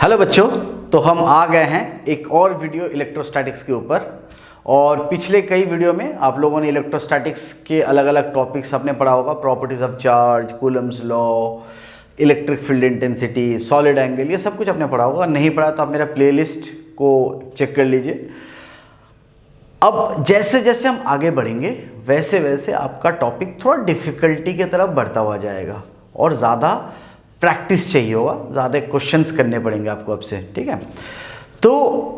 Hello बच्चों, तो हम आ गए हैं एक और वीडियो इलेक्ट्रोस्टैटिक्स के ऊपर। और पिछले कई वीडियो में आप लोगों ने इलेक्ट्रोस्टैटिक्स के अलग अलग टॉपिक्स आपने पढ़ा होगा। Properties of charge, Coulomb's law, electric field intensity, solid angle, ये सब कुछ आपने पढ़ा होगा। नहीं पढ़ा तो आप मेरा प्लेलिस्ट को चेक कर लीजिए। अब जैसे जैसे हम आगे बढ़ेंगे वैसे वैसे आपका टॉपिक थोड़ा डिफिकल्टी की तरफ बढ़ता हुआ जाएगा और ज़्यादा प्रैक्टिस चाहिए होगा, ज़्यादा क्वेश्चंस करने पड़ेंगे आपको अब से, ठीक है। तो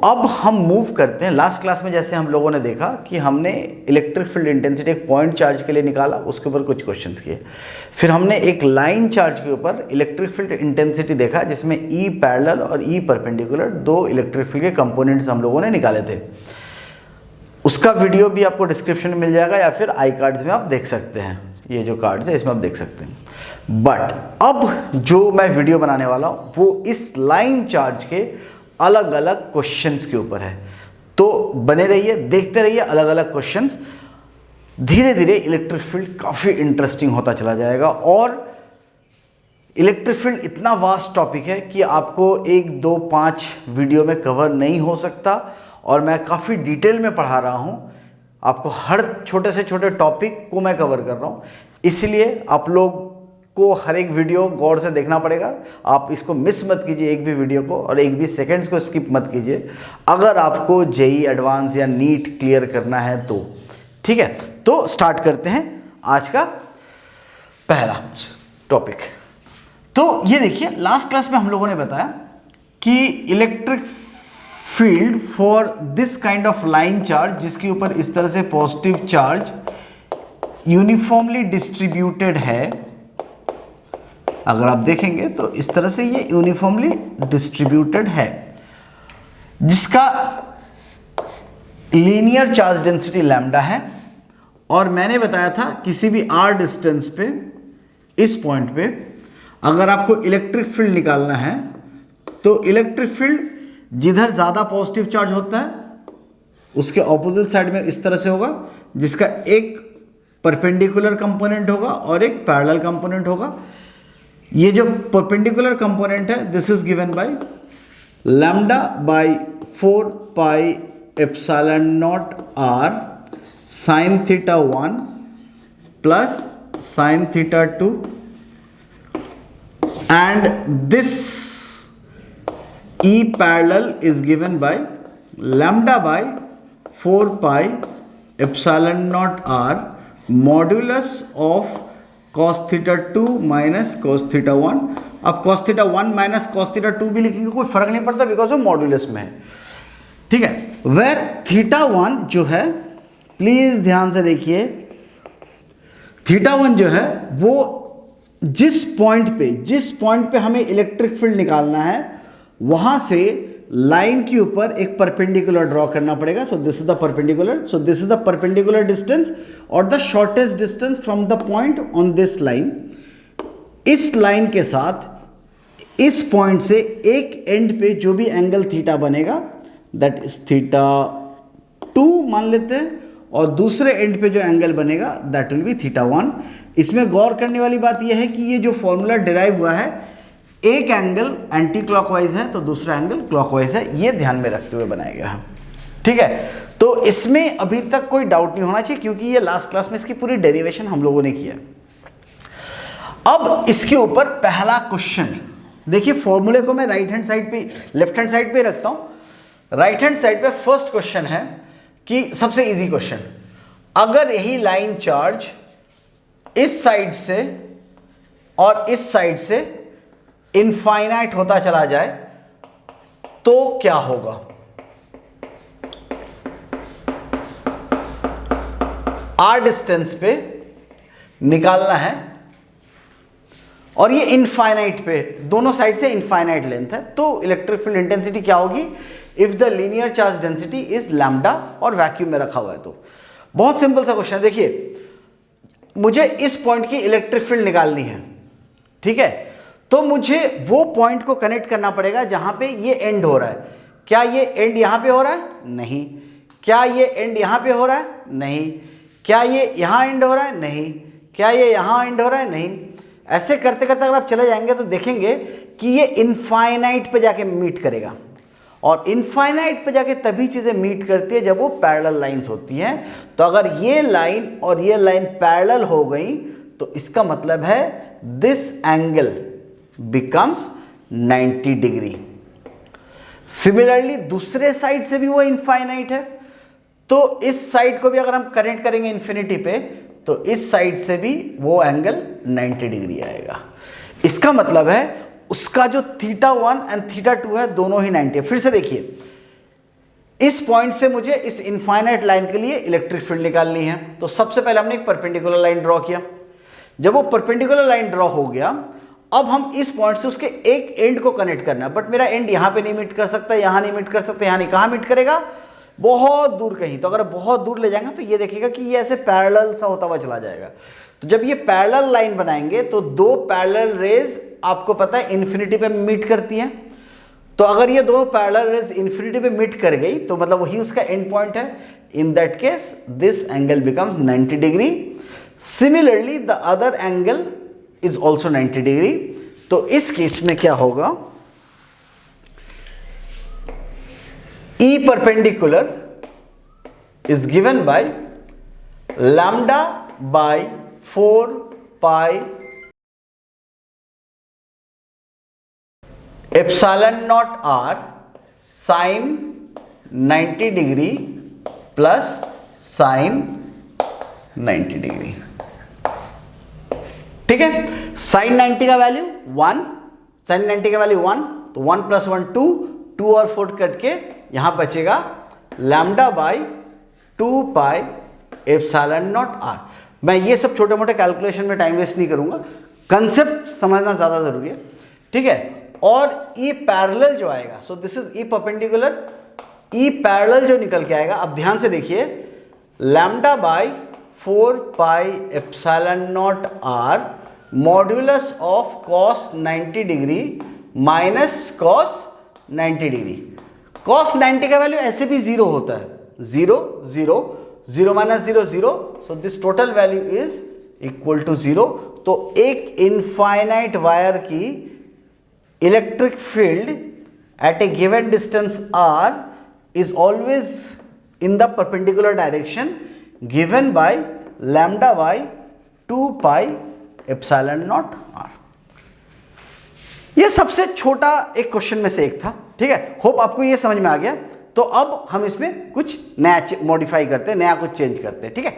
अब हम मूव करते हैं। लास्ट क्लास में जैसे हम लोगों ने देखा कि हमने इलेक्ट्रिक फील्ड इंटेंसिटी एक पॉइंट चार्ज के लिए निकाला, उसके ऊपर कुछ क्वेश्चंस किए। फिर हमने एक लाइन चार्ज के ऊपर इलेक्ट्रिक फील्ड इंटेंसिटी देखा जिसमें ई पैरेलल और ई परपेंडिकुलर दो इलेक्ट्रिक फील्ड के कंपोनेंट्स हम लोगों ने निकाले थे। उसका वीडियो भी आपको डिस्क्रिप्शन में मिल जाएगा या फिर आई कार्ड्स में आप देख सकते हैं। ये जो कार्ड्स है इसमें आप देख सकते हैं। बट अब जो मैं वीडियो बनाने वाला हूं वो इस लाइन चार्ज के अलग अलग क्वेश्चंस के ऊपर है। तो बने रहिए, देखते रहिए अलग अलग क्वेश्चंस। धीरे धीरे इलेक्ट्रिक फील्ड काफ़ी इंटरेस्टिंग होता चला जाएगा। और इलेक्ट्रिक फील्ड इतना वास्ट टॉपिक है कि आपको 1, 2, 5 वीडियो में कवर नहीं हो सकता। और मैं काफ़ी डिटेल में पढ़ा रहा हूँ आपको, हर छोटे से छोटे टॉपिक को मैं कवर कर रहा हूँ। इसलिए आप लोग को हर एक वीडियो गौर से देखना पड़ेगा। आप इसको मिस मत कीजिए, एक भी वीडियो को, और एक भी सेकंड्स को स्किप मत कीजिए अगर आपको जेईई एडवांस या नीट क्लियर करना है तो, ठीक है। तो स्टार्ट करते हैं आज का पहला टॉपिक। तो ये देखिए, लास्ट क्लास में हम लोगों ने बताया कि electric field for this kind of line charge, जिसके ऊपर इस तरह से पॉजिटिव चार्ज यूनिफॉर्मली डिस्ट्रीब्यूटेड है। अगर आप देखेंगे तो इस तरह से ये यूनिफॉर्मली डिस्ट्रीब्यूटेड है, जिसका लीनियर चार्ज डेंसिटी लैम्डा है। और मैंने बताया था किसी भी r डिस्टेंस पे, इस पॉइंट पे अगर आपको इलेक्ट्रिक फील्ड निकालना है तो इलेक्ट्रिक फील्ड जिधर ज़्यादा पॉजिटिव चार्ज होता है उसके ऑपोजिट साइड में इस तरह से होगा, जिसका एक परपेंडिकुलर कंपोनेंट होगा और एक पैरेलल कंपोनेंट होगा। ये जो परपेंडिकुलर कंपोनेंट है this is given by lambda bye 4 pi epsilon naught r sin theta 1 plus sin theta 2 and this E parallel is given by lambda by 4 pi epsilon naught r modulus of cos theta 2 minus cos theta 1। अब cos theta 1 minus cos theta 2 भी लिखेंगे कोई फर्क नहीं पड़ता, because वो modulus में है, ठीक है। वेर थीटा 1 जो है, प्लीज ध्यान से देखिए, थीटा 1 जो है वो जिस पॉइंट पे हमें इलेक्ट्रिक फील्ड निकालना है वहां से लाइन के ऊपर एक परपेंडिकुलर ड्रॉ करना पड़ेगा। So this is the perpendicular, so this is the perpendicular distance और the shortest distance from the point on this line. इस लाइन के साथ इस पॉइंट से एक एंड पे जो भी एंगल थीटा बनेगा दैट इज थीटा 2 मान लेते हैं, और दूसरे एंड पे जो एंगल बनेगा दैट विल बी थीटा 1। इसमें गौर करने वाली बात यह है कि ये जो फॉर्मूला डिराइव हुआ है, एक एंगल एंटी क्लॉकवाइज है तो दूसरा एंगल क्लॉकवाइज है, ये ध्यान में रखते हुए बनाया गया है, ठीक है। तो इसमें अभी तक कोई डाउट नहीं होना चाहिए क्योंकि ये लास्ट क्लास में इसकी पूरी डेरिवेशन हम लोगों ने किया। अब इसके ऊपर पहला क्वेश्चन देखिए, फॉर्मूले को मैं राइट हैंड साइड पे, लेफ्ट हैंड साइड पे रखता हूं। राइट हैंड साइड पे फर्स्ट क्वेश्चन है कि सबसे इजी क्वेश्चन, अगर यही लाइन चार्ज इस साइड से और इस साइड से इनफाइनाइट होता चला जाए तो क्या होगा। r डिस्टेंस पे निकालना है और ये इनफाइनाइट पे, दोनों साइड से इनफाइनाइट लेंथ है, तो इलेक्ट्रिक फील्ड इंटेंसिटी क्या होगी if the linear charge density is lambda और वैक्यूम में रखा हुआ है। तो बहुत सिंपल सा क्वेश्चन है। देखिए, मुझे इस पॉइंट की इलेक्ट्रिक फील्ड निकालनी है, ठीक है। तो मुझे वो पॉइंट को कनेक्ट करना पड़ेगा जहां पे ये एंड हो रहा है। क्या ये एंड यहां पे हो रहा है? नहीं। क्या ये एंड यहां पे हो रहा है? नहीं। क्या ये यहां एंड हो रहा है? नहीं। क्या ये यहां एंड हो रहा है? नहीं। ऐसे करते करते अगर आप चले जाएंगे तो देखेंगे कि ये इनफाइनाइट पे जाके मीट करेगा, और इनफाइनाइट पे जाके तभी चीजें मीट करती है जब वो पैरेलल लाइंस होती हैं। तो अगर ये लाइन और ये लाइन पैरेलल हो गई तो इसका मतलब है this angle becomes 90 degree. Similarly दूसरे साइड से भी वो इनफाइनाइट है, तो इस साइड को भी अगर हम कनेक्ट करेंगे इन्फिनिटी पे तो इस साइड से भी वो एंगल 90 डिग्री आएगा। इसका मतलब है उसका जो θ1 एंड θ2 है दोनों ही 90 है। फिर से देखिए, इस पॉइंट से मुझे इस इनफाइनाइट लाइन के लिए इलेक्ट्रिक फील्ड निकालनी है, तो सबसे पहले हमने एक परपेंडिकुलर लाइन ड्रॉ किया। जब वो परपेंडिकुलर लाइन ड्रॉ हो गया, अब हम इस पॉइंट से उसके एक एंड को कनेक्ट करना है, बट मेरा एंड यहां पे नहीं मीट कर सकता, यहां नहीं मीट कर सकता, यहां नहीं, कहां मीट करेगा, बहुत दूर कहीं। तो अगर बहुत दूर ले जाएंगे तो ये देखिएगा कि ये ऐसे पैरेलल सा होता हुआ चला जाएगा। तो जब ये पैरेलल लाइन बनाएंगे तो दो पैरेलल रेज आपको पता है इन्फिनिटी पे मीट करती हैं। तो अगर ये दोनों पैरेलल रेज इन्फिनिटी पे मीट कर गई तो मतलब वही उसका एंड पॉइंट है। In that case this angle becomes 90 degree. Similarly the other angle is also 90 degree. तो इस केस में क्या होगा, E perpendicular is given by lambda by 4 pi epsilon naught r sin 90 degree plus sin 90 degree. ठीक है, sin 90 का value 1, sin 90 का value 1, तो 1 + 1 2 और 4 कट के यहां बचेगा lambda by 2 pi epsilon not r. मैं ये सब छोटे मोटे कैलकुलेशन में टाइम वेस्ट नहीं करूंगा, कंसेप्ट समझना ज्यादा जरूरी है। ठीक है, और ई पैरेलल जो आएगा, so this is E perpendicular, E parallel जो निकल के आएगा, अब ध्यान से देखिए, lambda by 4 pi epsilon not r modulus of cos 90 degree minus cos 90 degree. Cos 90 का वैल्यू ऐसे भी 0 होता है, 0 0 0 minus 0 0, so this total value is equal to 0। तो एक इनफाइनाइट वायर की electric field at a given distance r is always in the perpendicular direction given by lambda by 2 pi epsilon naught r। ये सबसे छोटा एक question में से एक था। ठीक है, होप आपको ये समझ में आ गया। तो अब हम इसमें कुछ नया मॉडिफाई करते हैं, नया कुछ चेंज करते हैं। ठीक है,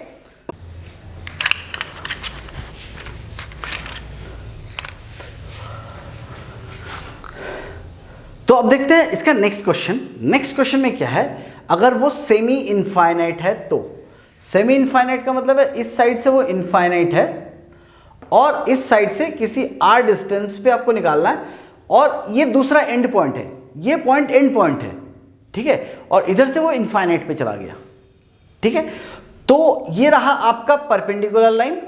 तो अब देखते हैं इसका नेक्स्ट क्वेश्चन। नेक्स्ट क्वेश्चन में क्या है, अगर वो सेमी इनफाइनाइट है, तो सेमी इनफाइनाइट का मतलब है इस साइड से वो इनफाइनाइट है और इस साइड से किसी r डिस्टेंस पे आपको निकालना है, और ये दूसरा एंड पॉइंट है, ये पॉइंट एंड पॉइंट है। ठीक है, और इधर से वो इनफाइनाइट पे चला गया। ठीक है, तो ये रहा आपका परपेंडिकुलर लाइन,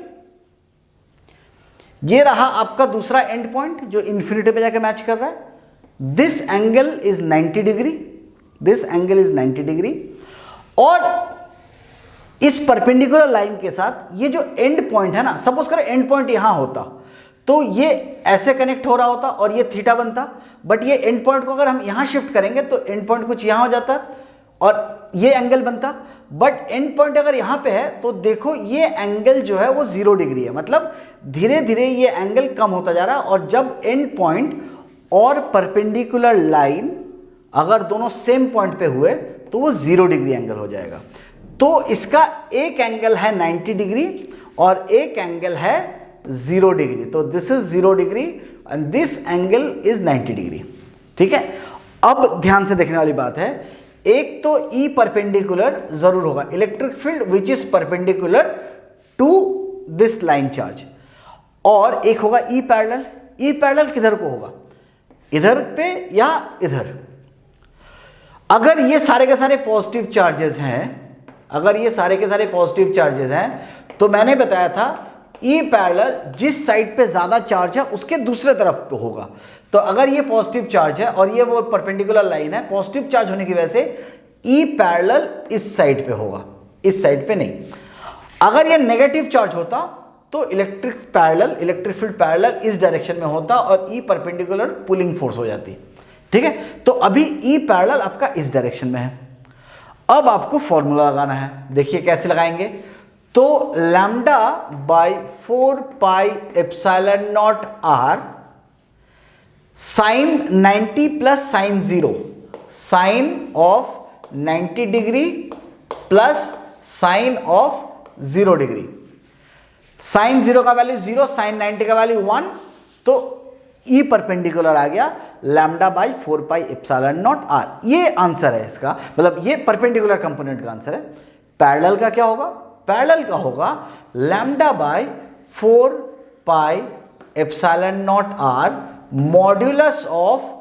ये रहा आपका दूसरा एंड पॉइंट जो इन्फिनिटी पे जाके मैच कर रहा है। This angle is 90 degree, this angle is 90 degree, और इस परपेंडिकुलर लाइन के साथ ये जो एंड पॉइंट है ना, सपोज करो एंड पॉइंट यहां होता तो ये ऐसे कनेक्ट हो रहा होता और ये थीटा बनता, बट ये एंड पॉइंट को अगर हम यहां शिफ्ट करेंगे तो एंड पॉइंट कुछ यहां हो जाता और ये एंगल बनता। बट एंड पॉइंट अगर यहां पे है तो देखो ये एंगल जो है वो 0 डिग्री है, मतलब धीरे धीरे ये एंगल कम होता जा रहा है। और जब एंड पॉइंट और परपेंडिकुलर लाइन अगर दोनों सेम पॉइंट पे हुए तो वो 0 डिग्री एंगल हो जाएगा। तो इसका एक एंगल है 90 डिग्री और एक एंगल है 0 डिग्री। तो this is 0 degree and this angle is 90 degree. ठीक है, अब ध्यान से देखने वाली बात है, एक तो ई परपेंडिकुलर जरूर होगा, electric field which is perpendicular to this line charge, और एक होगा ई पैरेलल। ई पैरेलल किधर को होगा, इधर पे या इधर। अगर ये सारे के सारे पॉजिटिव चार्जेस हैं, अगर ये सारे के सारे पॉजिटिव चार्जेस हैं, तो मैंने बताया था ई पैरेलल जिस साइड पे ज्यादा चार्ज है उसके दूसरे तरफ पे होगा। तो अगर ये पॉजिटिव चार्ज है और ये वो परपेंडिकुलर लाइन है, पॉजिटिव चार्ज होने की वजह से ई पैरेलल इस साइड पे होगा, इस साइड पे नहीं। अगर ये नेगेटिव चार्ज होता तो इलेक्ट्रिक फील्ड पैरेलल इस डायरेक्शन में होता और ई परपेंडिकुलर पुलिंग फोर्स हो जाती। ठीक है, तो अभी ई पैरेलल आपका इस डायरेक्शन में है। अब आपको फॉर्मूला लगाना है, देखिए कैसे लगाएंगे। तो lambda by 4 pi epsilon not r sine 90 plus sine 0, sine of 90 degree plus sine of 0 degree. Sine 0 का वैल्यू 0, साइन 90 का वैल्यू 1, तो ई परपेंडिकुलर आ गया lambda by 4 pi epsilon not r. ये आंसर है इसका, मतलब ये परपेंडिकुलर कंपोनेंट का आंसर है। पैरेलल का क्या होगा? पैरेलल का होगा lambda by 4 pi epsilon not r modulus of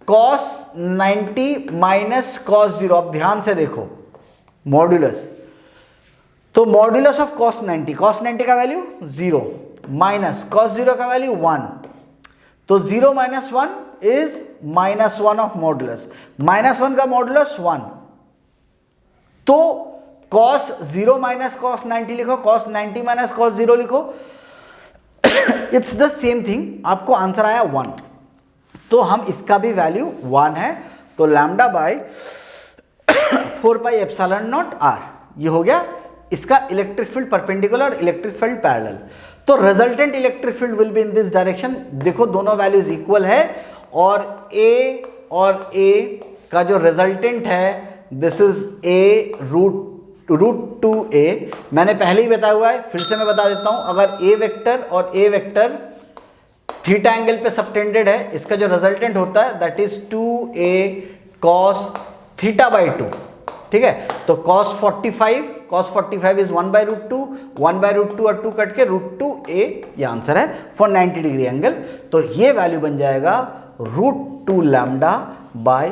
cos 90 minus cos 0। अब ध्यान से देखो मॉड्यूलस, तो मॉड्यूलस ऑफ cos 90 का वैल्यू 0 माइनस cos 0 का वैल्यू 1, तो 0 minus 1 is minus 1 of modulus, minus 1 का मॉड्यूलस 1, तो cos 0 माइनस cos 90 लिखो, cos 90 माइनस cos 0 लिखो, इट्स द सेम थिंग। आपको आंसर आया 1, तो हम इसका भी वैल्यू 1 है, तो lambda by 4 pi epsilon not r, ये हो गया इसका electric field perpendicular, electric field parallel. तो resultant electric field will be in this direction. देखो दोनों वैल्यूज इक्वल है और ए का जो रिजल्टेंट है this is a root 2a। मैंने पहले ही बताया हुआ है, फिर से मैं बता देता हूं, अगर ए वेक्टर और ए वेक्टर थीटा एंगल पे सबटेंडेड है, इसका जो रिजल्टेंट होता है that is 2a cos theta by 2। ठीक है, तो cos 45 is 1 by root 2, 1 by root 2 और 2 कट के रूट 2a, ये आंसर है फॉर 90 डिग्री एंगल। तो ये वैल्यू बन जाएगा root 2 lambda by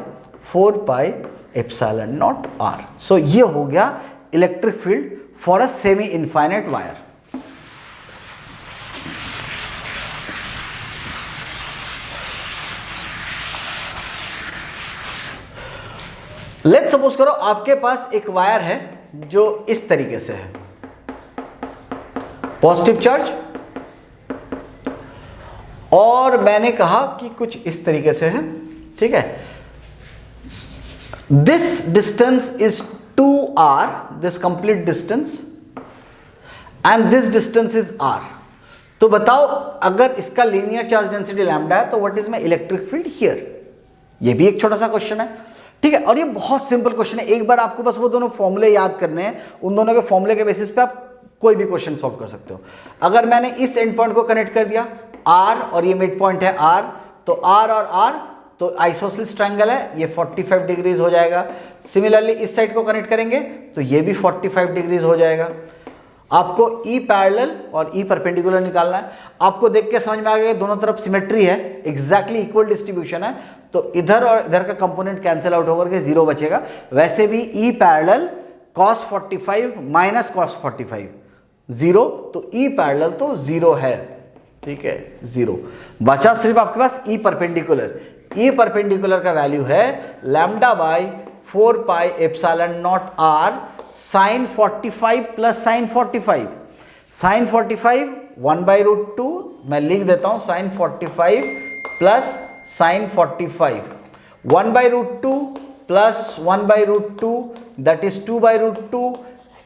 4 pi epsilon not r. So ये हो गया electric field for a semi infinite wire. Let's suppose करो आपके पास एक वायर है जो इस तरीके से है, पॉजिटिव चार्ज, और मैंने कहा कि कुछ इस तरीके से है। ठीक है, this distance is 2r, this complete distance, and this distance is r। तो बताओ अगर इसका लीनियर चार्ज डेंसिटी लैम्डा है तो what is my electric field here? ये भी एक छोटा सा क्वेश्चन है। ठीक है, और ये बहुत सिंपल क्वेश्चन है, एक बार आपको बस वो दोनों फॉर्मूले याद करने हैं, उन दोनों के फॉर्मूले के बेसिस पे आप कोई भी क्वेश्चन सॉल्व कर सकते हो। अगर मैंने इस एंड पॉइंट को कनेक्ट कर दिया r और ये मिड पॉइंट है r, तो r और r तो आइसोसेलेस ट्रायंगल है, ये 45 डिग्रीज हो जाएगा। सिमिलरली इस साइड को कनेक्ट करेंगे तो ये भी 45 डिग्रीज हो जाएगा। आपको ई पैरेलल और ई परपेंडिकुलर निकालना है। आपको देख के समझ में आ गया दोनों तरफ सिमेट्री है, एग्जैक्टली इक्वल डिस्ट्रीब्यूशन है, तो इधर और इधर का कंपोनेंट कैंसिल आउट होकर के 0 बचेगा। वैसे भी E parallel cos 45 minus cos 45 0, तो ई पैरेलल तो 0 है। ठीक है, 0 बचा सिर्फ आपके पास ई परपेंडिकुलर। ई परपेंडिकुलर का वैल्यू है lambda by 4 pi epsilon not r sine 45 plus sine 45। Sine 45 1 by root 2, मैं लिख देता हूं sine 45 plus sine 45, 1 by root 2 plus 1 by root 2 that is 2 by root 2,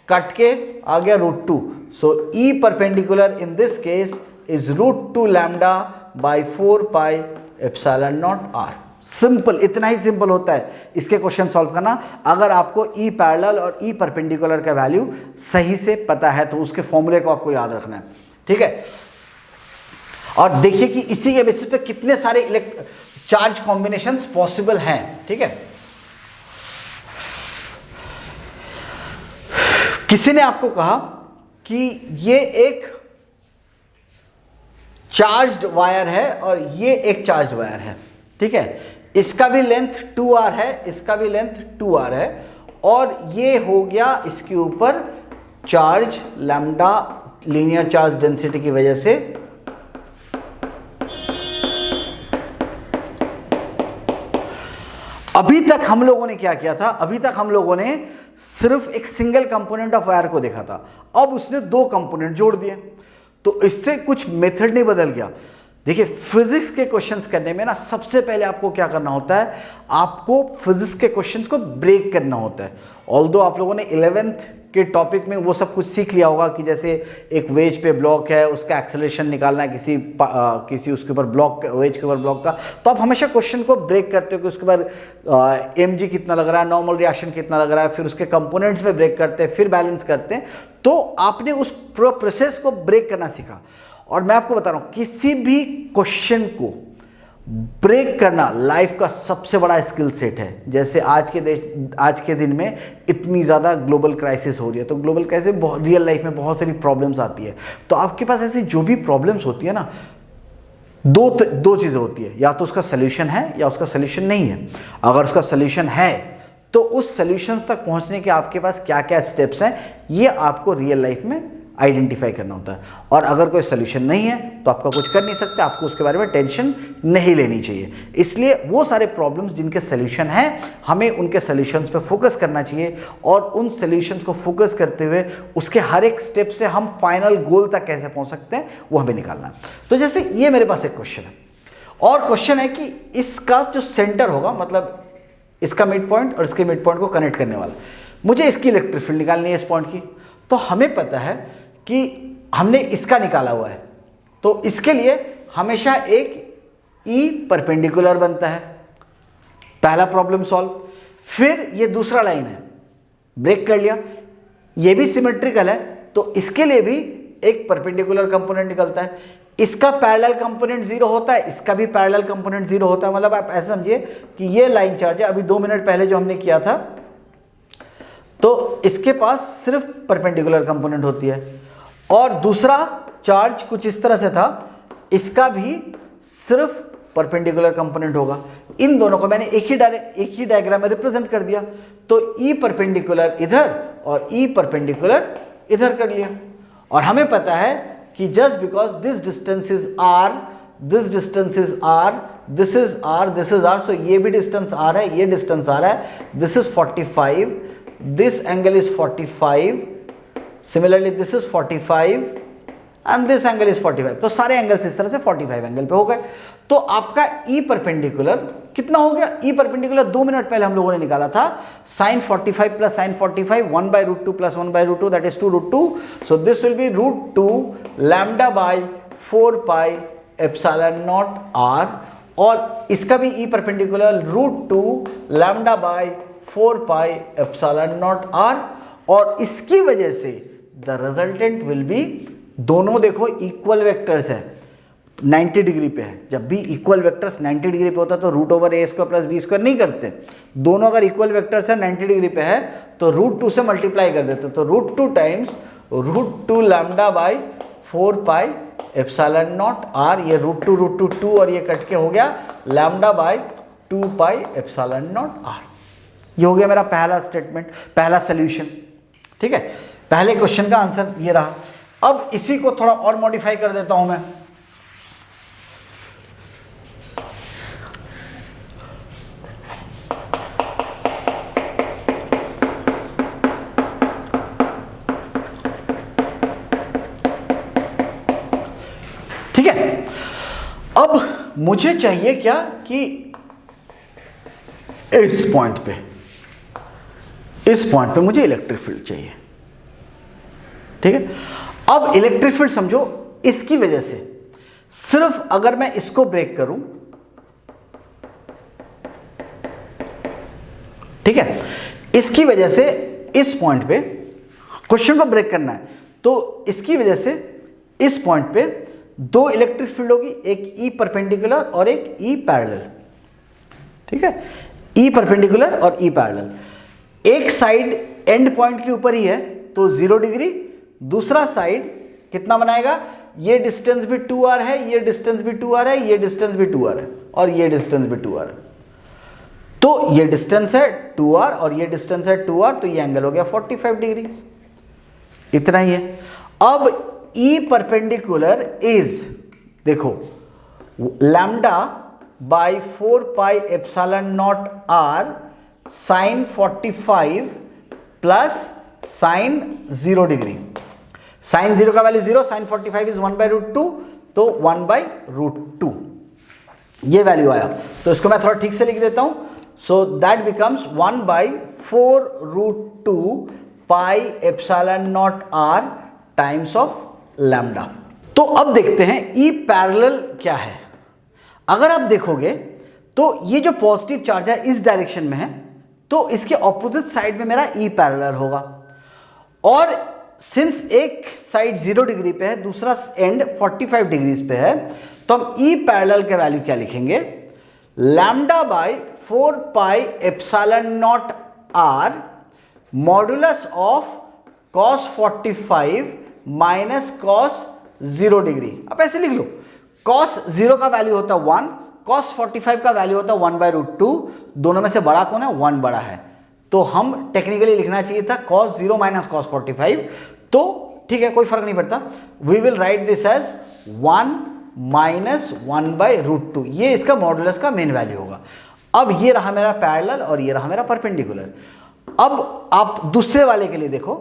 cut के आ गया root 2। So E perpendicular in this case is root 2 lambda by 4 pi epsilon not r. Simple, इतना ही simple होता है इसके क्वेश्चन सॉल्व करना। अगर आपको ई पैरेलल और ई परपेंडिकुलर का वैल्यू सही से पता है तो उसके फॉर्मूले को आपको याद रखना है। ठीक है, और देखिए कि इसी के बेसिस पे कितने सारे चार्ज कॉम्बिनेशंस पॉसिबल हैं। ठीक है, किसी ने आपको कहा कि ये एक चार्ज्ड वायर है और ये एक चार्ज्ड वायर है। ठीक है, इसका भी लेंथ 2r है, इसका भी लेंथ 2r है, और ये हो गया इसके ऊपर charge lambda linear charge density की वजह से। अभी तक हम लोगों ने क्या किया था? अभी तक हम लोगों ने सिर्फ एक सिंगल कंपोनेंट ऑफ वायर को देखा था, अब उसने दो कंपोनेंट जोड़ दिए। तो इससे कुछ मेथड नहीं बदल गया। देखिए फिजिक्स के क्वेश्चंस करने में ना सबसे पहले आपको क्या करना होता है, आपको फिजिक्स के क्वेश्चंस को ब्रेक करना होता है। ऑल्दो आप लोगों ने 11th के टॉपिक में वो सब कुछ सीख लिया होगा कि जैसे एक वेज पे ब्लॉक है, उसका एक्सेलरेशन निकालना है किसी उसके ऊपर ब्लॉक, वेज के ऊपर ब्लॉक का, तो आप हमेशा क्वेश्चन को ब्रेक करते हो कि उसके बाद mg कितना लग रहा है, नॉर्मल रिएक्शन कितना लग रहा है, फिर उसके कंपोनेंट्स में ब्रेक करते हैं, फिर बैलेंस करते हैं। तो आपने उस प्रोसेस को ब्रेक करना सीखा। और मैं आपको बता रहा हूं किसी भी क्वेश्चन को ब्रेक करना लाइफ का सबसे बड़ा स्किल सेट है। जैसे आज के दिन में इतनी ज़्यादा ग्लोबल क्राइसिस हो रही है, तो ग्लोबल क्राइसिस रियल लाइफ में बहुत सारी प्रॉब्लम्स आती है। तो आपके पास ऐसी जो भी प्रॉब्लम्स होती है ना, दो चीज़ें होती है, या तो उसका सोल्यूशन है या उसका सोल्यूशन नहीं है। अगर उसका सोल्यूशन है तो उस सोल्यूशंस तक पहुंचने के आपके पास क्या क्या स्टेप्स हैं, ये आपको रियल लाइफ में आइडेंटिफाई करना होता है। और अगर कोई सोल्यूशन नहीं है तो आपका कुछ कर नहीं सकते, आपको उसके बारे में टेंशन नहीं लेनी चाहिए। इसलिए वो सारे प्रॉब्लम्स जिनके सोल्यूशन हैं, हमें उनके सोल्यूशंस पे फोकस करना चाहिए, और उन सोल्यूशंस को फोकस करते हुए उसके हर एक स्टेप से हम फाइनल गोल तक कैसे पहुंच सकते हैं वो हमें निकालना है। तो जैसे ये मेरे पास एक क्वेश्चन है, और क्वेश्चन है कि इसका जो सेंटर होगा, मतलब इसका मिड पॉइंट और इसके मिड पॉइंट को कनेक्ट करने वाला, मुझे इसकी इलेक्ट्रिक फील्ड निकालनी है इस पॉइंट की। तो हमें पता है कि हमने इसका निकाला हुआ है, तो इसके लिए हमेशा एक ई परपेंडिकुलर बनता है। पहला प्रॉब्लम सॉल्व। फिर ये दूसरा लाइन है, ब्रेक कर लिया, ये भी सिमेट्रिकल है, तो इसके लिए भी एक परपेंडिकुलर कंपोनेंट निकलता है। इसका पैरेलल कंपोनेंट 0 होता है, इसका भी पैरेलल कंपोनेंट 0 होता है। मतलब आप ऐसे समझिए कि ये लाइन चार्ज है, अभी 2 मिनट पहले जो हमने किया था, तो इसके पास सिर्फ परपेंडिकुलर कंपोनेंट होती है, और दूसरा चार्ज कुछ इस तरह से था, इसका भी सिर्फ परपेंडिकुलर कंपोनेंट होगा। इन दोनों को मैंने एक ही डायग्राम में रिप्रेजेंट कर दिया, तो ई परपेंडिकुलर इधर और ई परपेंडिकुलर इधर कर लिया। और हमें पता है कि just because this distance is r, this distance is r, this is r, this is r, सो ये भी डिस्टेंस r है, ये डिस्टेंस r है, this is 45, this angle is 45, similarly this is 45 and this angle is 45। तो सारे angles इस तरह से 45 एंगल पे हो गए। तो आपका ई परपेंडिकुलर कितना हो गया? ई परपेंडिकुलर 2 मिनट पहले हम लोगों ने निकाला था, sin 45 plus sin 45, 1/√2 plus 1/√2, that is 2√2। So this will be √2 lambda by 4 pi epsilon naught r, और इसका भी E perpendicular √2 lambda by 4 pi epsilon naught r, और इसकी वजह से द रिजल्टेंट विल बी, दोनों देखो इक्वल वेक्टर्स है, 90 डिग्री पे है। जब भी इक्वल वेक्टर्स 90 डिग्री पे होता है तो √a² प्लस b² नहीं करते। दोनों अगर इक्वल वेक्टर्स है 90 डिग्री पे है तो √2 से मल्टीप्लाई कर देते, तो √2 times √2 lambda by 4 pi epsilon naught r, ये √2 2 और ये कट के हो गया lambda by 2 pi epsilon naught r। ये हो गया मेरा पहला स्टेटमेंट, पहला सोल्यूशन। ठीक है, पहले क्वेश्चन का आंसर ये रहा। अब इसी को थोड़ा और मॉडिफाई कर देता हूं मैं। ठीक है, अब मुझे चाहिए क्या कि इस पॉइंट पे मुझे इलेक्ट्रिक फील्ड चाहिए। ठीक है, अब इलेक्ट्रिक फील्ड समझो, इसकी वजह से सिर्फ अगर मैं इसको ब्रेक करूं, ठीक है, इसकी वजह से इस पॉइंट पे क्वेश्चन को ब्रेक करना है, तो इसकी वजह से इस पॉइंट पे 2 इलेक्ट्रिक फील्ड होगी, एक ई परपेंडिकुलर और एक ई पैरेलल। ठीक है, ई परपेंडिकुलर और ई पैरेलल। एक साइड एंड पॉइंट के ऊपर ही है तो 0 डिग्री, दूसरा साइड कितना बनाएगा, ये डिस्टेंस भी 2r है, ये डिस्टेंस भी 2r है, ये डिस्टेंस भी 2r है, और ये डिस्टेंस भी 2r है। तो ये डिस्टेंस है 2r और ये डिस्टेंस है 2r, तो ये एंगल हो गया 45 डिग्री। इतना ही है। अब ई परपेंडिकुलर इज, देखो, lambda by 4 pi epsilon naught r sin 45 plus sin 0 degree. Sine 0 का वैल्यू 0, साइन 45 इज 1/√2, तो 1/√2 ये वैल्यू आया। तो इसको मैं थोड़ा ठीक से लिख देता हूं। So that becomes 1/4√2 pi epsilon naught r times of lambda. तो अब देखते हैं ई पैरेलल क्या है। अगर आप देखोगे तो ये जो पॉजिटिव चार्ज है इस डायरेक्शन में है, तो इसके ऑपोजिट साइड में मेरा ई पैरेलल होगा। और सिंस एक साइड 0 डिग्री पे है, दूसरा एंड 45 डिग्रीज पे है, तो हम ई पैरेलल के वैल्यू क्या लिखेंगे, lambda by 4 pi epsilon naught r modulus of cos 45 minus cos 0 degree. आप ऐसे लिख लो, cos 0 का वैल्यू होता है 1, cos 45 का वैल्यू होता है 1/√2, दोनों में से बड़ा कौन है, 1 बड़ा है, तो हम टेक्निकली लिखना चाहिए था cos 0 माइनस cos 45, तो ठीक है, कोई फर्क नहीं पड़ता। We will write this as 1 minus 1/√2, ये इसका मॉडुलस का मेन वैल्यू होगा। अब ये रहा मेरा पैरेलल और ये रहा मेरा परपेंडिकुलर। अब आप दूसरे वाले के लिए देखो,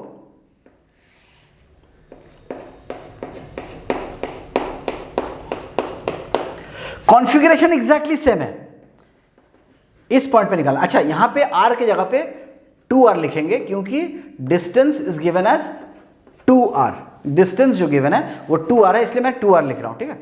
कॉन्फ़िगरेशन एग्जैक्टली सेम है, इस पॉइंट पे निकालना। अच्छा, यहां पे r के जगह पे 2r लिखेंगे क्योंकि distance is given as 2r, distance जो गिवन है वो 2r है, इसलिए मैं 2r लिख रहा हूं, ठीक है।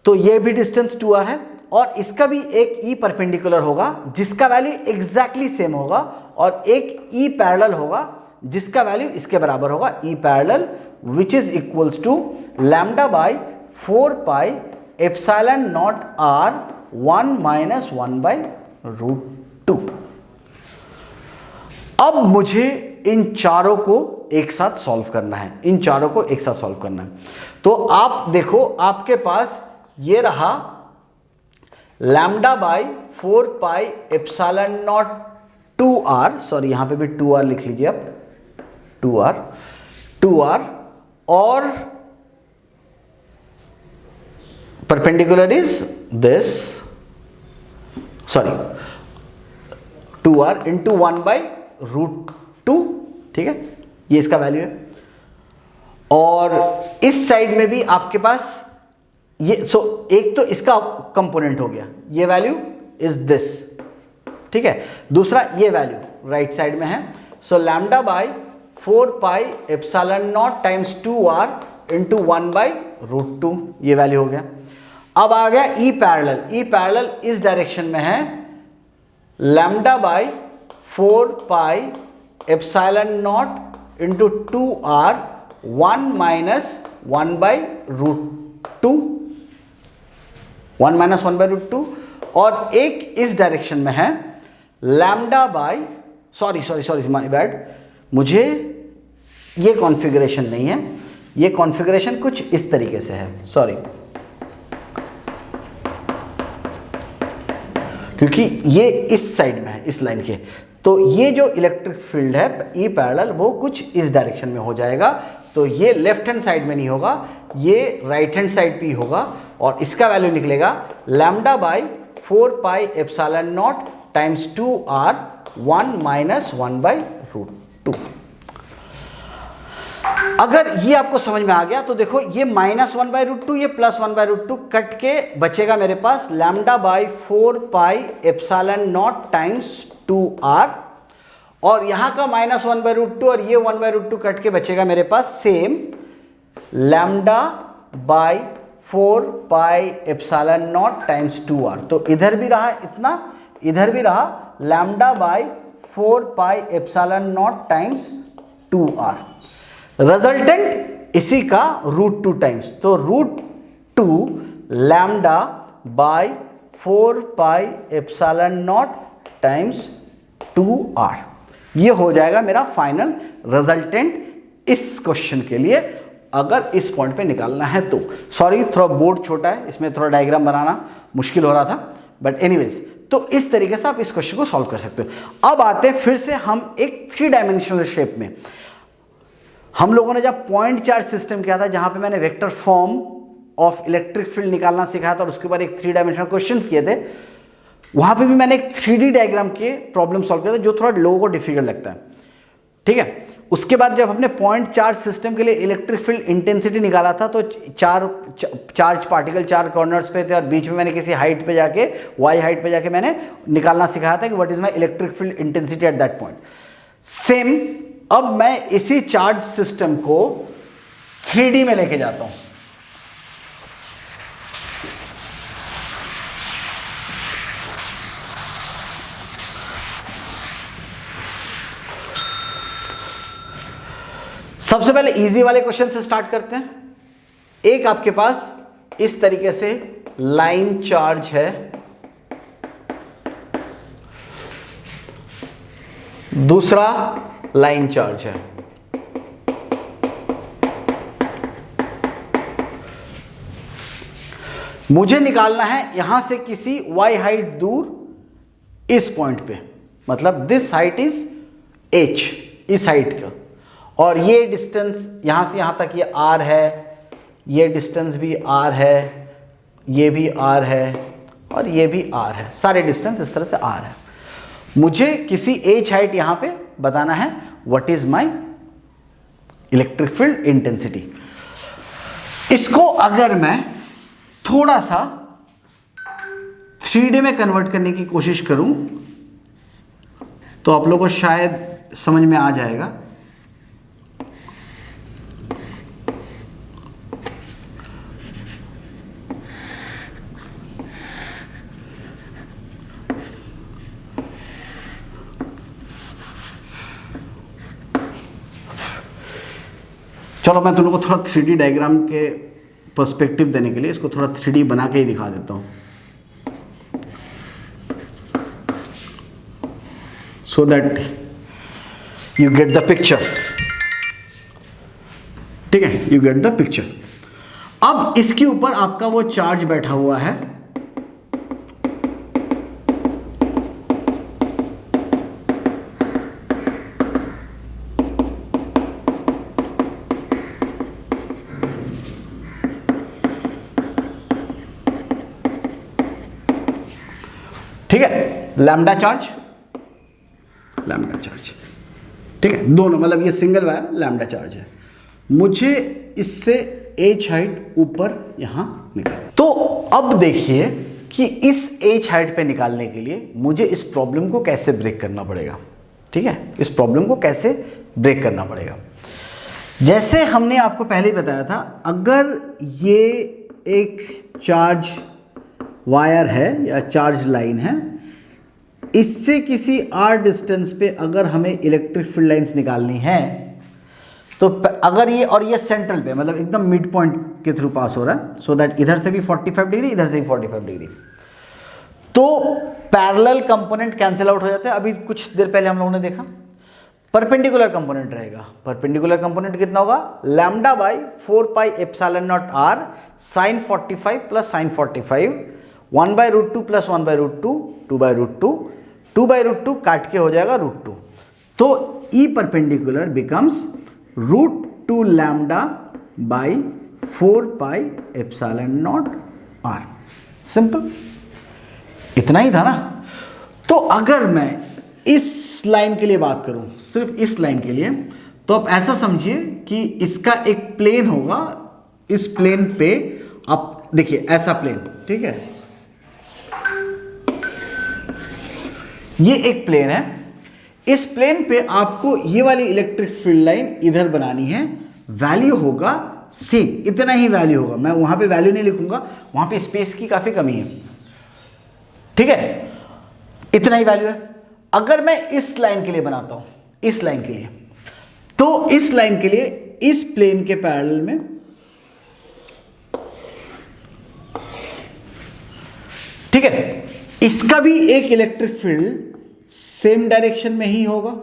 तो ये भी डिस्टेंस 2r है और इसका भी एक ई परपेंडिकुलर होगा जिसका वैल्यू एग्जैक्टली सेम होगा, और एक ई पैरेलल होगा जिसका वैल्यू इसके बराबर होगा, E parallel which is equals to lambda by 4 pi epsilon naught r 1 minus 1/√2। अब मुझे इन चारों को एक साथ सॉल्व करना है, इन चारों को एक साथ सॉल्व करना है। तो आप देखो, आपके पास ये रहा lambda by 4 pi epsilon not 2r, sorry यहां पे भी 2r लिख लीजिए आप, 2r और perpendicular is this, sorry 2r into 1/√2, ठीक है, ये इसका वैल्यू है। और इस साइड में भी आपके पास ये, सो एक तो इसका कंपोनेंट हो गया, ये वैल्यू इज दिस, ठीक है, दूसरा ये वैल्यू राइट साइड में है। सो lambda by 4 pi epsilon not times 2r into 1/√2, ये वैल्यू हो गया। अब आ गया ई पैरेलल, ई पैरेलल इस डायरेक्शन में है, lambda by 4 pi epsilon not into 2r 1 minus 1/√2, 1 minus 1/√2, और एक इस डायरेक्शन में है lambda by, sorry my bad, मुझे ये कॉन्फ़िगरेशन नहीं है, ये कॉन्फ़िगरेशन कुछ इस तरीके से है, सॉरी, क्योंकि ये इस साइड में है, इस लाइन के, तो ये जो इलेक्ट्रिक फील्ड है ई पैरेलल वो कुछ इस डायरेक्शन में हो जाएगा। तो ये लेफ्ट हैंड साइड में नहीं होगा, ये राइट हैंड साइड पे ही होगा, और इसका वैल्यू निकलेगा lambda by 4 pi epsilon not times 2r 1 minus 1/√2। अगर ये आपको समझ में आ गया तो देखो, ये माइनस 1/√2, ये प्लस 1/√2 कट के बचेगा मेरे पास lambda by 4 pi epsilon not times 2r, और यहां का माइनस 1/√2 और ये 1/√2 कट के बचेगा मेरे पास same lambda by 4 pi epsilon not times 2r। तो इधर भी रहा इतना, इधर भी रहा lambda by 4 pi epsilon not times 2r। Resultant इसी का √2 टाइम्स, तो √2 lambda by 4 pi epsilon not times 2r, ये हो जाएगा मेरा फाइनल रिजल्टेंट इस क्वेश्चन के लिए, अगर इस पॉइंट पे निकालना है तो। सॉरी, थोड़ा बोर्ड छोटा है, इसमें थोड़ा डायग्राम बनाना मुश्किल हो रहा था, बट एनीवेज, तो इस तरीके से आप इस क्वेश्चन को सॉल्व कर सकते हो। अब आते हैं फिर से हम एक 3 डायमेंशनल शेप में। हम लोगों ने जब पॉइंट चार्ज सिस्टम किया था, जहां पे मैंने vector form of electric field निकालना सिखाया था और उसके बाद एक 3 डायमेंशनल क्वेश्चंस किए थे, वहां पे भी मैंने एक 3D डायग्राम के प्रॉब्लम सॉल्व किया था जो थोड़ा लोगों को डिफिकल्ट लगता है, ठीक है। उसके बाद जब हमने पॉइंट चार्ज सिस्टम के लिए इलेक्ट्रिक फील्ड इंटेंसिटी निकाला था तो चार्ज पार्टिकल 4 कॉर्नर्स पे थे और बीच में मैंने किसी हाइट पे जाके वाई हाइट पे जाके मैंने निकालना सिखाया था कि what is my electric field intensity at that point. Same अब मैं इसी चार्ज सिस्टम को 3D में लेके जाता हूं। सबसे पहले इजी वाले क्वेश्चन से स्टार्ट करते हैं। एक आपके पास इस तरीके से लाइन चार्ज है, दूसरा लाइन चार्ज है। मुझे निकालना है यहां से किसी y हाइट दूर इस पॉइंट पे, मतलब दिस हाइट इज h, इस हाइट का, और ये डिस्टेंस यहां से यहां तक ये r है, ये डिस्टेंस भी r है, ये भी r है और ये भी r है, सारे डिस्टेंस इस तरह से r है। मुझे किसी h हाइट यहां पे बताना है what is my electric field intensity. इसको अगर मैं थोड़ा सा 3D में कन्वर्ट करने की कोशिश करूं तो आप लोगों को शायद समझ में आ जाएगा। चलो मैं तुम लोगों को थोड़ा 3D डायग्राम के पर्सपेक्टिव देने के लिए इसको थोड़ा 3D बना के ही दिखा देता हूं, so that you get the picture. ठीक है, यू गेट द पिक्चर। अब इसके ऊपर आपका वो चार्ज बैठा हुआ है, ठीक है, लैम्डा चार्ज, लैम्डा चार्ज। ठीक है, दोनों, मतलब ये सिंगल वायर लैम्डा चार्ज है। मुझे इससे एच हाइट ऊपर यहां निकालना। तो अब देखिए कि इस एच हाइट पे निकालने के लिए मुझे इस प्रॉब्लम को कैसे ब्रेक करना पड़ेगा। ठीक है, इस प्रॉब्लम को कैसे ब्रेक करना पड़ेगा। जैसे हमने आपको पहले ही बताया था, अगर ये एक चार्ज वायर है या चार्ज लाइन है, इससे किसी r डिस्टेंस पे अगर हमें इलेक्ट्रिक फील्ड लाइंस निकालनी है तो अगर ये और ये सेंट्रल पे, मतलब एकदम मिड पॉइंट के थ्रू पास हो रहा है, सो दैट इधर से भी 45 डिग्री, इधर से भी 45 डिग्री, तो पैरेलल कंपोनेंट कैंसिल आउट हो जाता है। अभी कुछ देर पहले हम लोगों ने देखा परपेंडिकुलर कंपोनेंट रहेगा। परपेंडिकुलर कंपोनेंट कितना होगा, lambda by 4 pi epsilon naught r sine 45 plus sine 45, 1 by root 2 plus 1 by root 2, 2 by root 2, 2 by root 2 काट के हो जाएगा रूट 2। तो E perpendicular becomes root 2 lambda by 4 pi epsilon naught r। Simple, इतना ही था ना। तो अगर मैं इस लाइन के लिए बात करूं, सिर्फ इस लाइन के लिए, तो आप ऐसा समझिए कि इसका एक प्लेन होगा, इस प्लेन पे आप देखिए ऐसा प्लेन, ठीक है, ये एक प्लेन है। इस प्लेन पे आपको ये वाली इलेक्ट्रिक फील्ड लाइन इधर बनानी है। वैल्यू होगा सेम, इतना ही वैल्यू होगा। मैं वहां पे वैल्यू नहीं लिखूंगा, वहां पे स्पेस की काफी कमी है। ठीक है, इतना ही वैल्यू है। अगर मैं इस लाइन के लिए बनाता हूं, इस लाइन के लिए, तो इस लाइन के लिए इस प्लेन के पैरेलल में ठीक है, इसका भी एक इलेक्ट्रिक फील्ड सेम डायरेक्शन में ही होगा,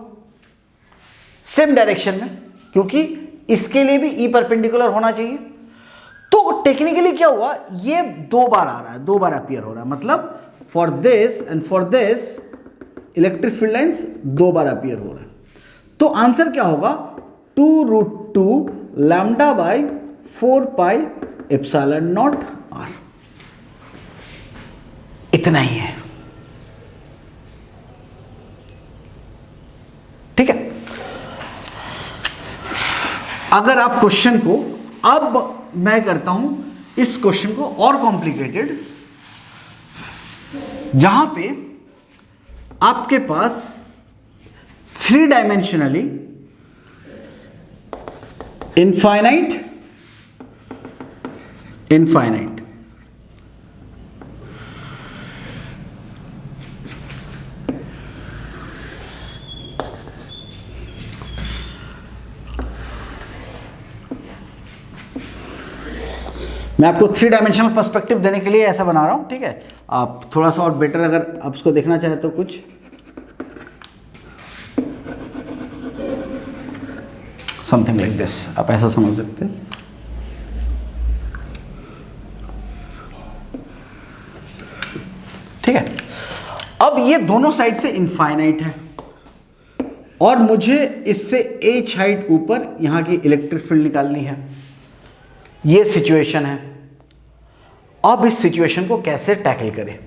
सेम डायरेक्शन में, क्योंकि इसके लिए भी ई परपेंडिकुलर होना चाहिए। तो टेक्निकली क्या हुआ, ये 2 बार आ रहा है, 2 बार अपीयर हो रहा है, मतलब for this and for this electric field lines 2 बार अपीयर हो रहे हैं। तो आंसर क्या होगा, 2 root 2 lambda by 4 pi epsilon naught r। इतना ही है। ठीक है, अगर आप क्वेश्चन को, अब मैं करता हूं इस क्वेश्चन को और कॉम्प्लिकेटेड, जहां पे आपके पास 3 डायमेंशनली इनफाइनाइट मैं आपको 3 डायमेंशनल पर्सपेक्टिव देने के लिए ऐसा बना रहा हूं, ठीक है। आप थोड़ा सा और बेटर अगर आप उसको देखना चाहे तो कुछ समथिंग लाइक दिस, आप ऐसा समझ सकते हैं। ठीक है, अब ये दोनों साइड से इनफाइनाइट है और मुझे इससे h हाइट ऊपर यहां की इलेक्ट्रिक फील्ड निकालनी है। ये सिचुएशन है। अब इस सिचुएशन को कैसे टैकल करें?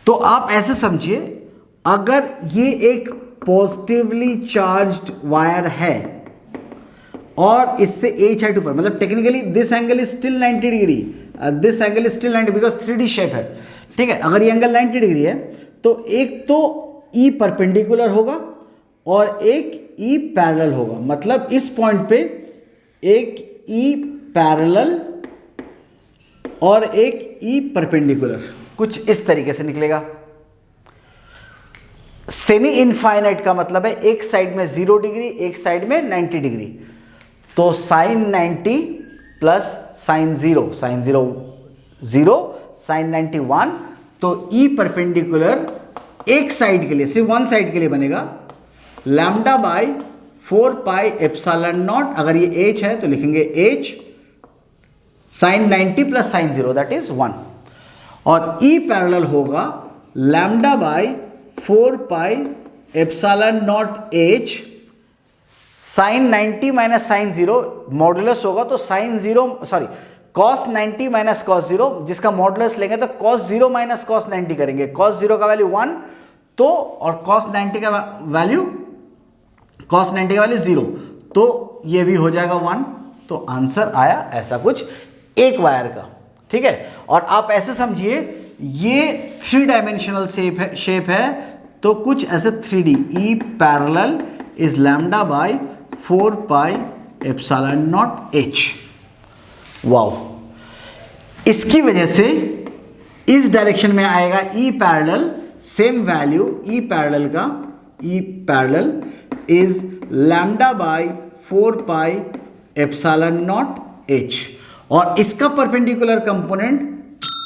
तो आप ऐसे समझिए, अगर ये एक पॉजिटिवली चार्ज्ड वायर है और इससे h हाइट ऊपर, मतलब technically this angle is still 90 degree, this angle is still 90 because 3D shape है, ठीक है। अगर ये एंगल 90 डिग्री है तो एक तो E परपेंडिकुलर होगा और एक E पैरेलल होगा, मतलब इस पॉइंट पे एक E पैरेलल और एक E परपेंडिकुलर, कुछ इस तरीके से निकलेगा। सेमी इनफाइनाइट का मतलब है एक साइड में 0 डिग्री, एक साइड में 90 डिग्री, तो sine 90 plus sine 0, sine 0 0, sine 90 1, तो E परपेंडिकुलर एक साइड के लिए, सिर्फ वन साइड के लिए बनेगा lambda by 4 pi epsilon naught. अगर ये h है तो लिखेंगे h sine 90 plus sine 0 that is 1, और E पैरेलल होगा lambda by 4 pi epsilon naught h sine 90 minus sine 0, modulus होगा तो sine 0 sorry cos 90 minus cos 0, जिसका मॉडुलस लेंगे तो कॉस 0 माइनस कॉस 90 करेंगे, कॉस 0 का वैल्यू 1 तो, और कॉस 90 का वैल्यू 0, तो ये भी हो जाएगा 1, तो आंसर आया ऐसा कुछ एक वायर का, ठीक है। और आप ऐसे समझिए ये 3 डायमेंशनल शेप है तो कुछ ऐसे 3D, E parallel is lambda by 4 pi epsilon naught h। Wow, इसकी वजह से इस डायरेक्शन में आएगा E parallel, same value E parallel का, E parallel is lambda by 4 pi epsilon naught h, और इसका परपेंडिकुलर कंपोनेंट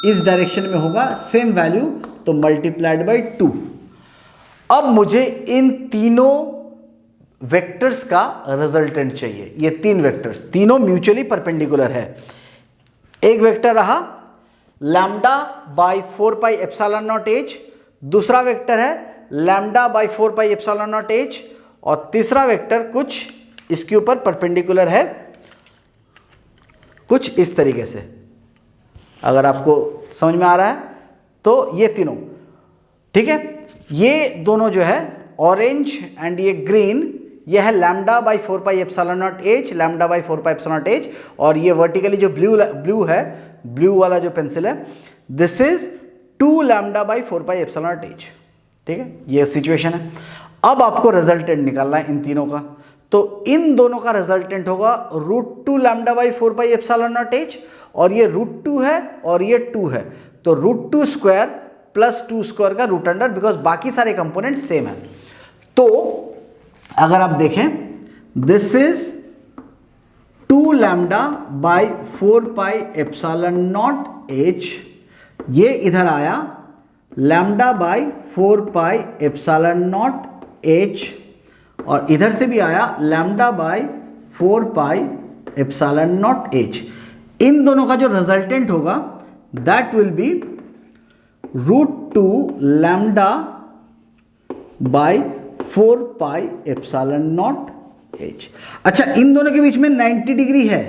इस डायरेक्शन में होगा सेम वैल्यू, तो मल्टीप्लाइड बाई 2। अब मुझे इन तीनों वेक्टर्स का रिजल्टेंट चाहिए। ये 3 वेक्टर्स तीनों म्यूचुअली परपेंडिकुलर है। एक वेक्टर रहा lambda by 4 pi epsilon naught h, दूसरा वेक्टर है lambda by 4 pi epsilon naught h, और तीसरा वेक्टर कुछ इसके ऊपर परपेंडिकुलर है कुछ इस तरीके से। अगर आपको समझ में आ रहा है तो ये तीनों, ठीक है। ये दोनों जो है ऑरेंज एंड ये ग्रीन, ये है lambda by 4 pi epsilon naught h, lambda by 4 pi epsilon naught h, और ये वर्टिकली जो ब्लू है, ब्लू वाला जो पेंसिल है, this is 2 lambda by 4 pi epsilon naught h, ठीक है। ये सिचुएशन है। अब आपको रिजल्टेंट निकालना है इन तीनों का, तो इन दोनों का रिजल्टेंट होगा √2 lambda by 4 pi epsilon naught h, और ये √2 है और ये 2 है, तो √2 स्क्वायर प्लस 2 स्क्वायर का रूट अंडर, बिकॉज बाकी सारे कंपोनेंट सेम है। तो अगर आप देखें this is 2 lambda by 4 pi epsilon naught h, ये इधर आया lambda by 4 pi epsilon naught h, और इधर से भी आया lambda by 4 pi epsilon naught h। इन दोनों का जो रिजल्टेंट होगा that will be √2 lambda by 4 pi epsilon naught h। अच्छा, इन दोनों के बीच में 90 डिग्री है।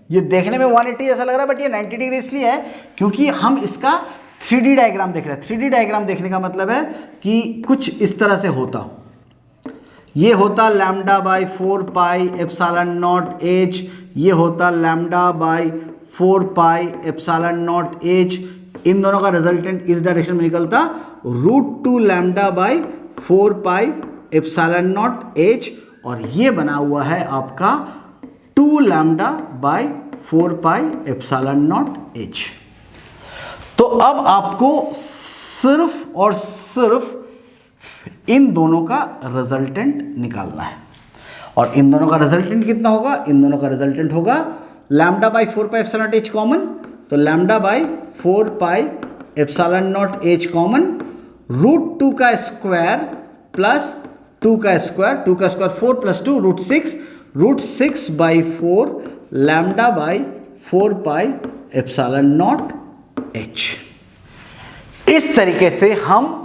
ये देखने में 180 जैसा लग रहा है, बट ये 90 डिग्री इसलिए है क्योंकि हम इसका 3D डायग्राम देख रहे हैं। 3D डायग्राम देखने का मतलब है कि कुछ इस तरह से होता, ये होता lambda by 4 pi epsilon not h, ये होता lambda by 4 pi epsilon not h. इन दोनों का रिजल्टेंट इस डायरेक्शन में निकलता √2 lambda by 4 pi epsilon not h, और ये बना हुआ है आपका 2 lambda by 4 pi epsilon not h. तो अब आपको सिर्फ और सिर्फ इन दोनों का रिजल्टेंट निकालना है, और इन दोनों का रिजल्टेंट कितना होगा? इन दोनों का रिजल्टेंट होगा lambda by 4 pi epsilon not h common, तो lambda by 4 pi epsilon not h common, √2 का स्क्वायर प्लस 2 का स्क्वायर, 2 का square 4 plus 2 √6 by 4 lambda by 4 pi epsilon not h. इस तरीके से हम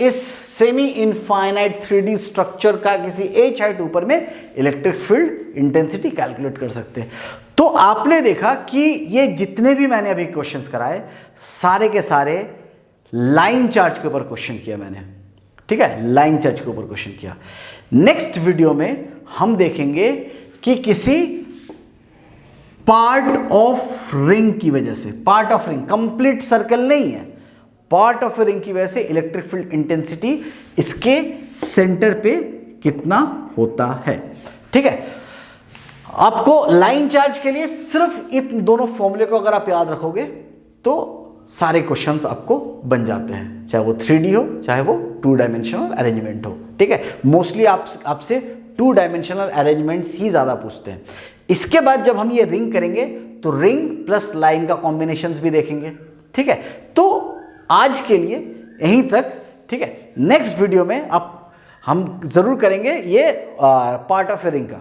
इस सेमी इनफाइनाइट 3D स्ट्रक्चर का किसी h हाइट ऊपर में इलेक्ट्रिक फील्ड इंटेंसिटी कैलकुलेट कर सकते हैं। तो आपने देखा कि ये जितने भी मैंने अभी क्वेश्चंस कराए सारे के सारे लाइन चार्ज के ऊपर क्वेश्चन किया मैंने, ठीक है, लाइन चार्ज के ऊपर क्वेश्चन किया। नेक्स्ट वीडियो में हम देखेंगे कि किसी पार्ट ऑफ रिंग की वजह से, part of ring, complete circle नहीं है, पार्ट ऑफ रिंग की वजह से इलेक्ट्रिक फील्ड इंटेंसिटी इसके सेंटर पे कितना होता है, ठीक है। आपको लाइन चार्ज के लिए सिर्फ इन दोनों फॉर्मूले को अगर आप याद रखोगे तो सारे क्वेश्चंस आपको बन जाते हैं, चाहे वो 3D हो चाहे वो 2 डायमेंशनल अरेंजमेंट हो, ठीक है। मोस्टली आपसे 2 डायमेंशनल अरेंजमेंट्स ही ज्यादा पूछते हैं। इसके बाद जब हम ये रिंग करेंगे तो रिंग प्लस लाइन का कॉम्बिनेशंस भी देखेंगे, ठीक है। तो आज के लिए यहीं तक, ठीक है। नेक्स्ट वीडियो में हम जरूर करेंगे ये पार्ट ऑफ ए रिंग का।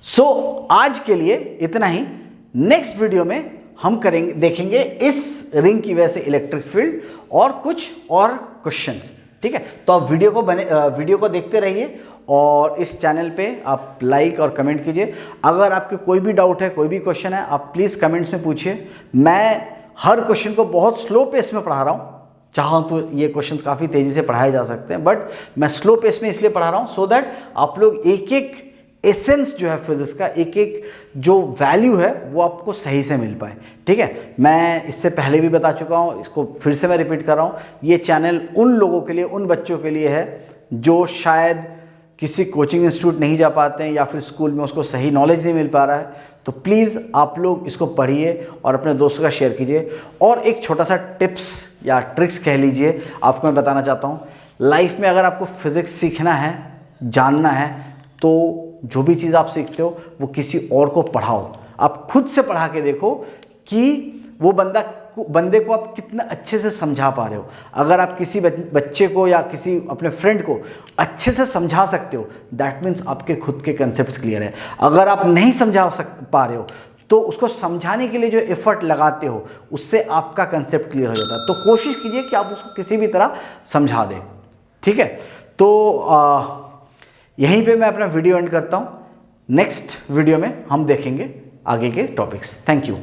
सो आज के लिए इतना ही। नेक्स्ट वीडियो में हम देखेंगे इस रिंग की वजह से इलेक्ट्रिक फील्ड और कुछ और क्वेश्चंस, ठीक है। तो आप वीडियो को देखते रहिए और इस चैनल पे आप लाइक और कमेंट कीजिए। अगर आपके कोई भी डाउट है, कोई भी क्वेश्चन है, आप प्लीज़ कमेंट्स में पूछिए। मैं हर क्वेश्चन को बहुत स्लो पेस में पढ़ा रहा हूँ, चाहो तो ये क्वेश्चंस काफ़ी तेज़ी से पढ़ाए जा सकते हैं, बट मैं स्लो पेस में इसलिए पढ़ा रहा हूँ सो दैट आप लोग एक एक एसेंस जो है फिजिक्स का, एक एक जो वैल्यू है वो आपको सही से मिल पाए, ठीक है। मैं इससे पहले भी बता चुका हूँ, इसको फिर से मैं रिपीट कर रहा हूँ, ये चैनल उन लोगों के लिए, उन बच्चों के लिए है जो शायद किसी कोचिंग इंस्टीट्यूट नहीं जा पाते हैं या फिर स्कूल में उसको सही नॉलेज नहीं मिल पा रहा है। तो प्लीज़ आप लोग इसको पढ़िए और अपने दोस्तों का शेयर कीजिए। और एक छोटा सा टिप्स या ट्रिक्स कह लीजिए आपको मैं बताना चाहता हूँ। लाइफ में अगर आपको फिज़िक्स सीखना है, जानना है, तो जो भी चीज़ आप सीखते हो वो किसी और को पढ़ाओ। आप खुद से पढ़ा के देखो कि वो बंदे को आप कितना अच्छे से समझा पा रहे हो। अगर आप किसी बच्चे को या किसी अपने फ्रेंड को अच्छे से समझा सकते हो, दैट मीन्स आपके खुद के कंसेप्ट्स क्लियर है। अगर आप नहीं समझा पा रहे हो तो उसको समझाने के लिए जो एफर्ट लगाते हो उससे आपका कंसेप्ट क्लियर हो जाता है। तो कोशिश कीजिए कि आप उसको किसी भी तरह समझा दें, ठीक है। तो यहीं पे मैं अपना वीडियो एंड करता हूँ। नेक्स्ट वीडियो में हम देखेंगे आगे के टॉपिक्स। Thank you.